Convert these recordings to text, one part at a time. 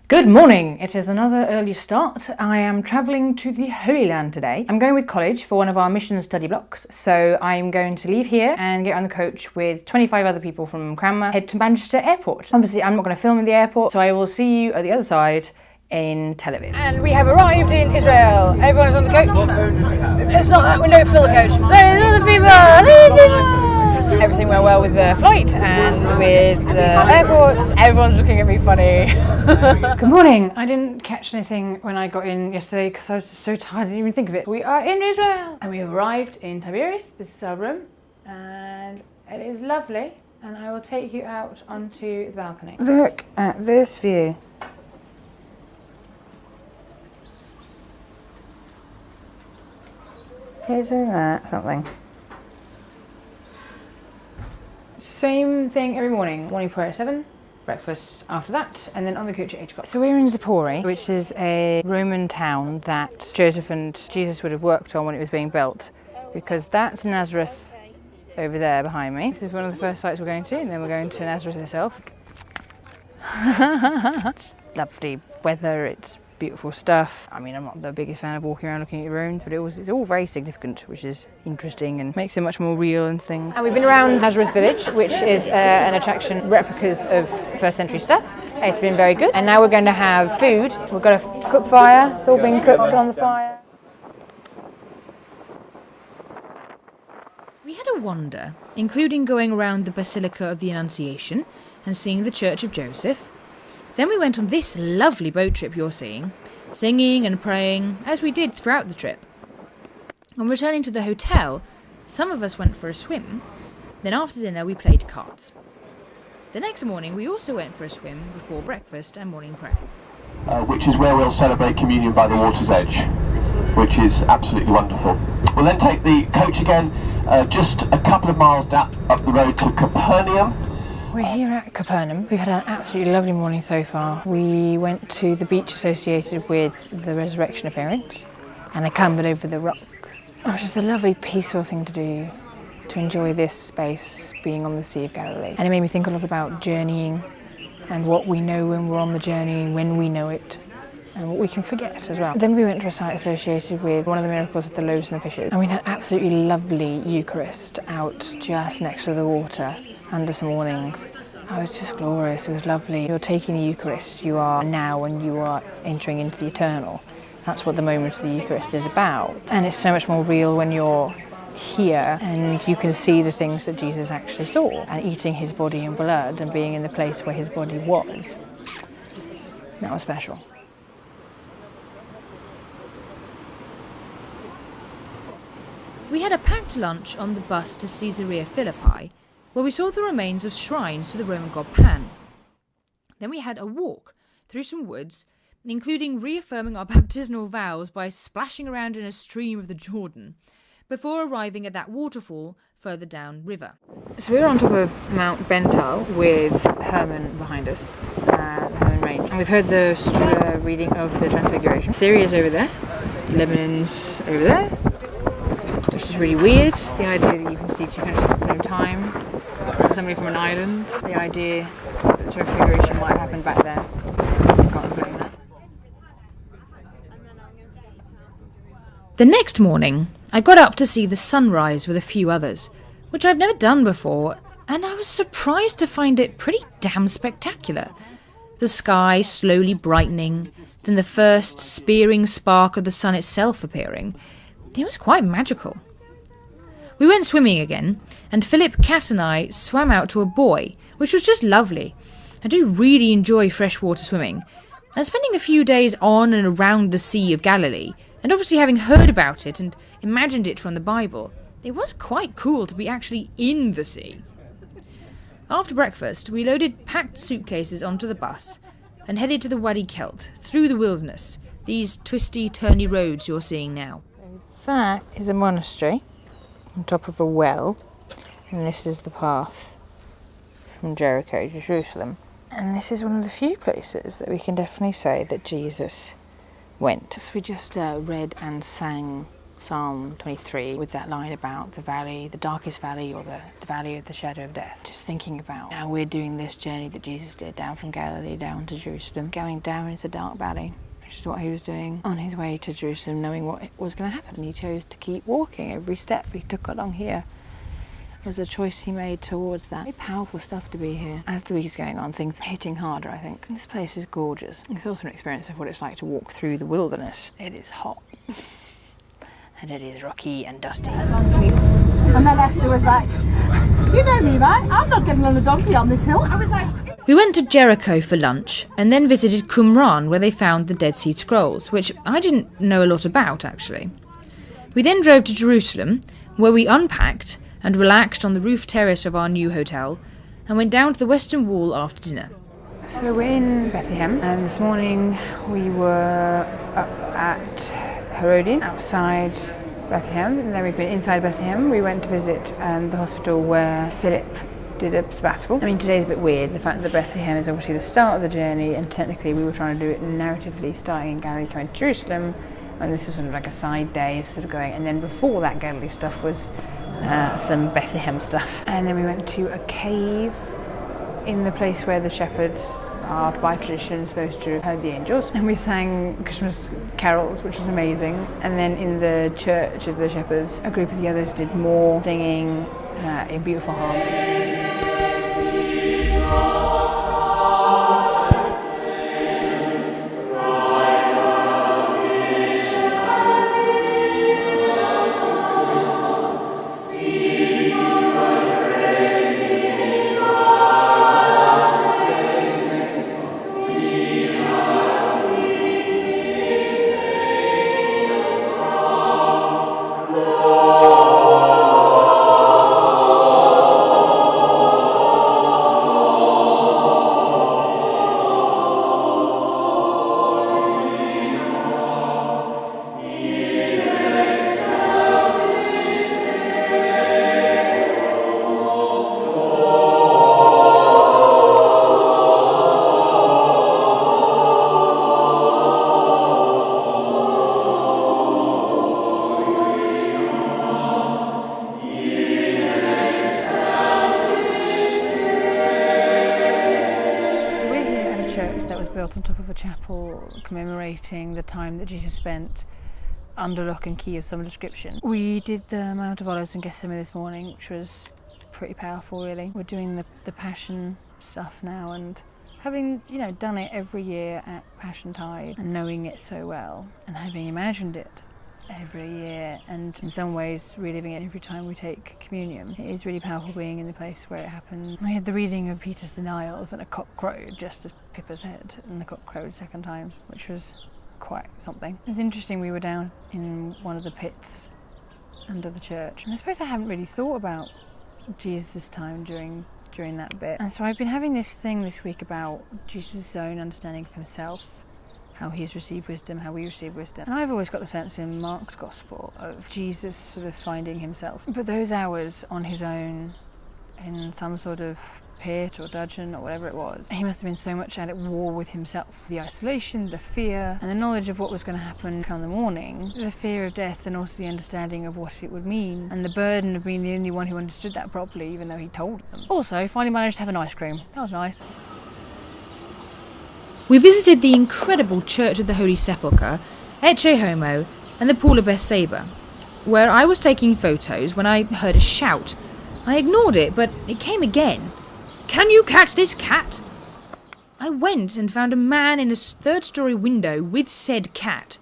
Good morning! It is another early start. I am travelling to the Holy Land today. I'm going with college for one of our mission study blocks, so I'm going to leave here and get on the coach with 25 other people from Cranmer, head to Manchester Airport. Obviously I'm not going to film in the airport, so I will see you at the other side in Tel Aviv. And we have arrived in Israel. Everyone is on the coach. It's not that we don't fill the coach. There's all the people! Everything went well with the flight and with the airport. Everyone's looking at me funny. Good morning. I didn't catch anything when I got in yesterday because I was just so tired I didn't even think of it. We are in Israel and we have arrived in Tiberias. This is our room and it is lovely and I will take you out onto the balcony. Look at this view. Isn't that something? Same thing every morning. Morning prayer at 7, breakfast after that, and then on the coach at 8 o'clock. So we're in Zippori, which is a Roman town that Joseph and Jesus would have worked on when it was being built, because that's Nazareth over there behind me. This is one of the first sites we're going to, and then we're going to Nazareth itself. It's lovely weather, it's beautiful stuff. I mean, I'm not the biggest fan of walking around looking at ruins, but it's all very significant, which is interesting and makes it much more real and things. And we've been around Nazareth Village, which is an attraction, replicas of first century stuff. It's been very good. And now we're going to have food. We've got a cook fire. It's all been cooked on the fire. We had a wander, including going around the Basilica of the Annunciation and seeing the Church of Joseph. Then we went on this lovely boat trip you're seeing, singing and praying, as we did throughout the trip. On returning to the hotel, some of us went for a swim, then after dinner we played cards. The next morning we also went for a swim before breakfast and morning prayer. Which is where we'll celebrate communion by the water's edge, which is absolutely wonderful. We'll then take the coach again, just a couple of miles up the road to Capernaum. We're here at Capernaum. We've had an absolutely lovely morning so far. We went to the beach associated with the resurrection appearance and I clambered over the rocks. It was just a lovely peaceful thing to do, to enjoy this space being on the Sea of Galilee. And it made me think a lot about journeying and what we know when we're on the journey, when we know it, and what we can forget as well. Then we went to a site associated with one of the miracles of the loaves and the fishes. And we had an absolutely lovely Eucharist out just next to the water under some awnings. It was just glorious, it was lovely. You're taking the Eucharist, you are now and you are entering into the eternal. That's what the moment of the Eucharist is about. And it's so much more real when you're here and you can see the things that Jesus actually saw and eating his body and blood and being in the place where his body was. That was special. We had a packed lunch on the bus to Caesarea Philippi, where we saw the remains of shrines to the Roman god Pan. Then we had a walk through some woods, including reaffirming our baptismal vows by splashing around in a stream of the Jordan, before arriving at that waterfall further down river. So we're on top of Mount Bental with Herman behind us, the Herman Range. And we've heard the reading of the Transfiguration. Syria's over there, Lebanon's over there, which is really weird, the idea that you can see two countries at the same time, to somebody from an island, the idea that the Transfiguration might have happened back there. I can't blame that. The next morning, I got up to see the sunrise with a few others, which I've never done before, and I was surprised to find it pretty damn spectacular. The sky slowly brightening, then the first spearing spark of the sun itself appearing. It was quite magical. We went swimming again, and Philip, Kat and I swam out to a buoy, which was just lovely. I do really enjoy freshwater swimming, and spending a few days on and around the Sea of Galilee, and obviously having heard about it and imagined it from the Bible, it was quite cool to be actually in the sea. After breakfast, we loaded packed suitcases onto the bus and headed to the Wadi Kelt, through the wilderness, these twisty, turny roads you're seeing now. That is a monastery on top of a well, and this is the path from Jericho to Jerusalem. And this is one of the few places that we can definitely say that Jesus went. So we just read and sang Psalm 23 with that line about the valley, the darkest valley, or the valley of the shadow of death. Just thinking about how we're doing this journey that Jesus did down from Galilee down to Jerusalem, going down into the dark valley, which is what he was doing on his way to Jerusalem, knowing what was going to happen. And he chose to keep walking. Every step he took along here was a choice he made towards that. Very powerful stuff to be here. As the week is going on, things are hitting harder, I think. This place is gorgeous. It's also an experience of what it's like to walk through the wilderness. It is hot. And it is rocky and dusty. And then Esther was like, you know me, right? I'm not getting on a donkey on this hill. I was like... We went to Jericho for lunch and then visited Qumran, where they found the Dead Sea Scrolls, which I didn't know a lot about, actually. We then drove to Jerusalem, where we unpacked and relaxed on the roof terrace of our new hotel, and went down to the Western Wall after dinner. So we're in Bethlehem, and this morning we were up at Herodian, outside Bethlehem, and then we've been inside Bethlehem. We went to visit the hospital where Philip did a sabbatical. I mean, today's a bit weird, the fact that Bethlehem is obviously the start of the journey, and technically we were trying to do it narratively, starting in Galilee, coming to Jerusalem, and this is sort of like a side day of sort of going, and then before that Galilee stuff was some Bethlehem stuff. And then we went to a cave in the place where the shepherds are, by tradition, supposed to have heard the angels. And we sang Christmas carols, which was amazing. And then in the church of the shepherds, a group of the others did more singing in beautiful harmony. Built on top of a chapel commemorating the time that Jesus spent under lock and key of some description. We did the Mount of Olives in Gethsemane this morning, which was pretty powerful, really. We're doing the Passion stuff now, and having, done it every year at Passion Tide and knowing it so well, and having imagined it every year, and in some ways reliving it every time we take communion. It is really powerful being in the place where it happened. We had the reading of Peter's denials, and a cock crowed just as Pippa's head, and the cock crowed a second time, which was quite something. It's interesting, we were down in one of the pits under the church, and I suppose I haven't really thought about Jesus' time during that bit. And so I've been having this thing this week about Jesus' own understanding of himself, how he's received wisdom, how we receive wisdom. And I've always got the sense in Mark's Gospel of Jesus sort of finding himself. But those hours on his own in some sort of pit or dungeon or whatever it was, he must have been so much at war with himself. The isolation, the fear, and the knowledge of what was going to happen come the morning, the fear of death, and also the understanding of what it would mean, and the burden of being the only one who understood that properly, even though he told them. Also, finally managed to have an ice cream. That was nice. We visited the incredible Church of the Holy Sepulchre, Ecce Homo, and the Pool of Bethsaida, where I was taking photos when I heard a shout. I ignored it, but it came again. "Can you catch this cat?" I went and found a man in a third-story window with said cat.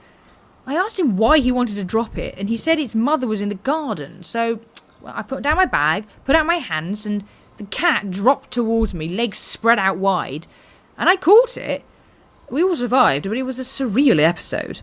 I asked him why he wanted to drop it, and he said its mother was in the garden, so I put down my bag, put out my hands, and the cat dropped towards me, legs spread out wide, and I caught it. We all survived, but it was a surreal episode.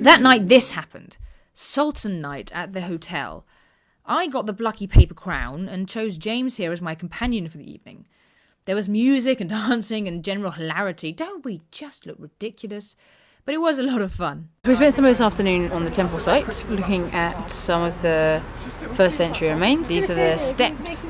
That night this happened. Sultan night at the hotel. I got the plucky paper crown and chose James here as my companion for the evening. There was music and dancing and general hilarity. Don't we just look ridiculous? But it was a lot of fun. We spent some of this afternoon on the temple site, looking at some of the first century remains. These are the steps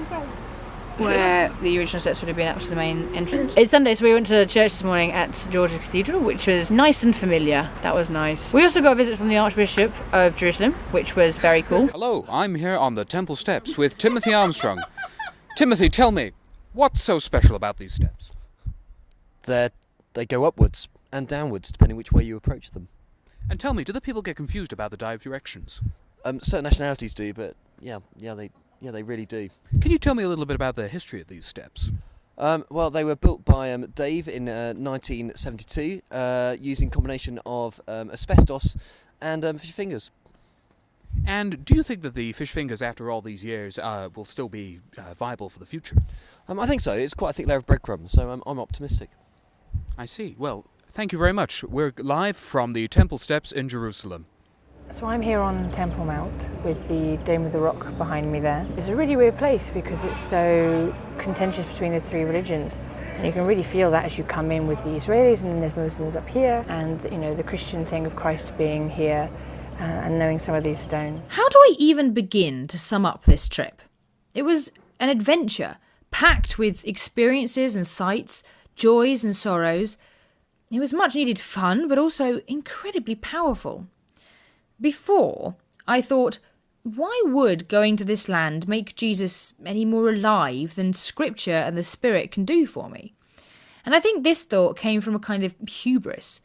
where the original steps would have been up to the main entrance. It's Sunday, so we went to church this morning at St George's Cathedral, which was nice and familiar. That was nice. We also got a visit from the Archbishop of Jerusalem, which was very cool. Hello, I'm here on the temple steps with Timothy Armstrong. Timothy, tell me, what's so special about these steps? They go upwards and downwards, depending which way you approach them. And tell me, do the people get confused about the directions? Certain nationalities do, but yeah, they really do. Can you tell me a little bit about the history of these steps? Well, they were built by Dave in 1972, using a combination of asbestos and fish fingers. And do you think that the fish fingers, after all these years, will still be viable for the future? I think so. It's quite a thick layer of breadcrumbs, so I'm optimistic. I see. Well, thank you very much. We're live from the temple steps in Jerusalem. So I'm here on Temple Mount with the Dome of the Rock behind me there. It's a really weird place because it's so contentious between the three religions. And you can really feel that as you come in with the Israelis, and then there's Muslims up here, and the Christian thing of Christ being here and knowing some of these stones. How do I even begin to sum up this trip? It was an adventure, packed with experiences and sights, joys and sorrows. It was much needed fun, but also incredibly powerful. Before, I thought, why would going to this land make Jesus any more alive than Scripture and the Spirit can do for me? And I think this thought came from a kind of hubris.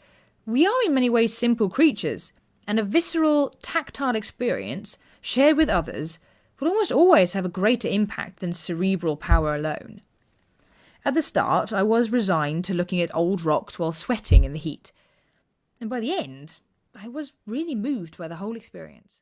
We are in many ways simple creatures, and a visceral, tactile experience shared with others will almost always have a greater impact than cerebral power alone. At the start, I was resigned to looking at old rocks while sweating in the heat. And by the end, I was really moved by the whole experience.